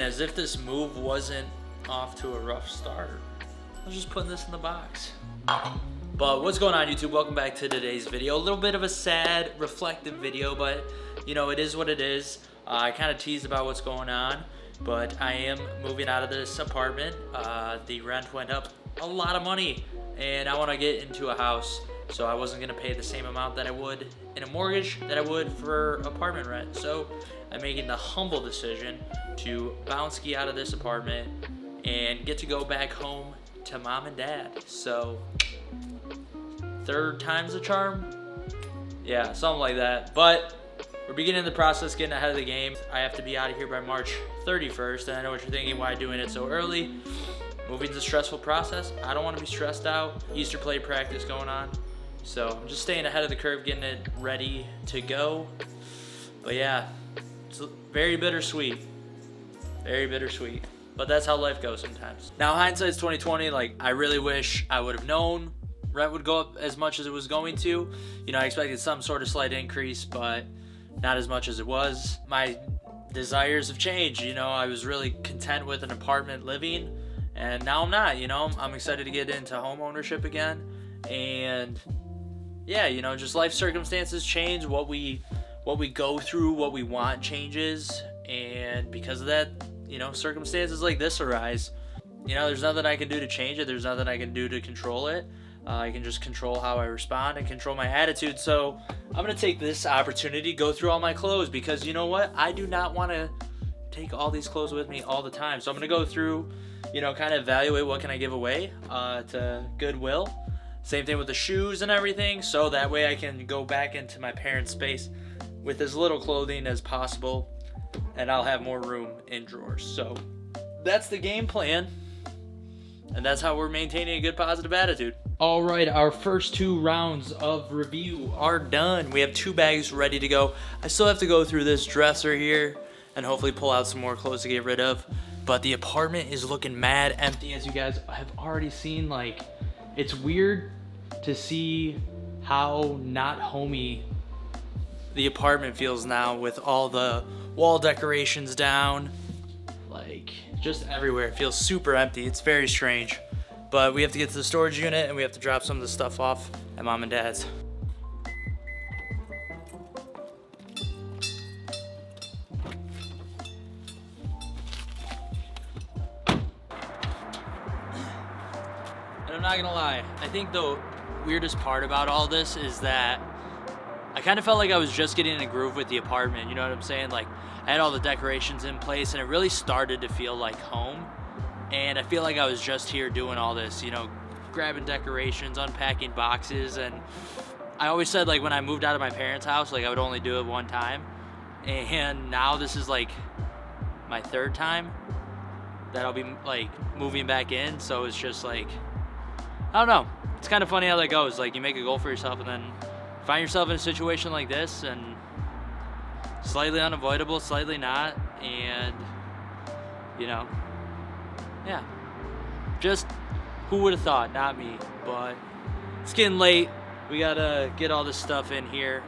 as if this move wasn't off to a rough start, I was just putting this in the box. But what's going on, YouTube? Welcome back to today's video. A little bit of a sad, reflective video, but you know, it is what it is. I kind of teased about what's going on, but I am moving out of this apartment. The rent went up a lot of money, and I want to get into a house, so I wasn't going to pay the same amount that I would in a mortgage that I would for apartment rent. So I'm making the humble decision to bounce ski out of this apartment and get to go back home to mom and dad. So third time's a charm? Yeah, something like that. But we're beginning the process, getting ahead of the game. I have to be out of here by March 31st, and I know what you're thinking, why doing it so early? Moving's a stressful process. I don't want to be stressed out. Easter play practice going on. So I'm just staying ahead of the curve, getting it ready to go. But yeah, it's very bittersweet. Very bittersweet. But that's how life goes sometimes. Now, hindsight's 2020. Like, I really wish I would have known rent would go up as much as it was going to. You know, I expected some sort of slight increase, but not as much as it was. My desires have changed. You know, I was really content with an apartment living, and now I'm not. You know, I'm excited to get into home ownership again. And yeah, you know, just life circumstances change. What we go through, what we want changes, and because of that, you know, circumstances like this arise. You know, there's nothing I can do to change it. There's nothing I can do to control it. I can just control how I respond and control my attitude. So I'm going to take this opportunity to go through all my clothes, because you know what? I do not want to take all these clothes with me all the time. So I'm going to go through, you know, kind of evaluate what can I give away to Goodwill. Same thing with the shoes and everything. So that way I can go back into my parents' space with as little clothing as possible, and I'll have more room in drawers. So that's the game plan, and that's how we're maintaining a good positive attitude. All right, our first 2 rounds of review are done. We have 2 bags ready to go. I still have to go through this dresser here and hopefully pull out some more clothes to get rid of. But the apartment is looking mad empty, as you guys have already seen. Like, it's weird to see how not homey the apartment feels now with all the wall decorations down. Like, just everywhere. It feels super empty. It's very strange. But we have to get to the storage unit, and we have to drop some of the stuff off at mom and dad's. And I'm not gonna lie, I think the weirdest part about all this is that I kind of felt like I was just getting in a groove with the apartment, you know what I'm saying? Like, I had all the decorations in place, and it really started to feel like home. And I feel like I was just here doing all this, you know, grabbing decorations, unpacking boxes. And I always said, like, when I moved out of my parents' house, like, I would only do it one time. And now this is, like, my 3rd time that I'll be, like, moving back in. So it's just, like, I don't know. It's kind of funny how that goes. Like, you make a goal for yourself and then find yourself in a situation like this, and slightly unavoidable, slightly not. And, you know, yeah, just who would have thought? Not me. But it's getting late. We gotta get all this stuff in here.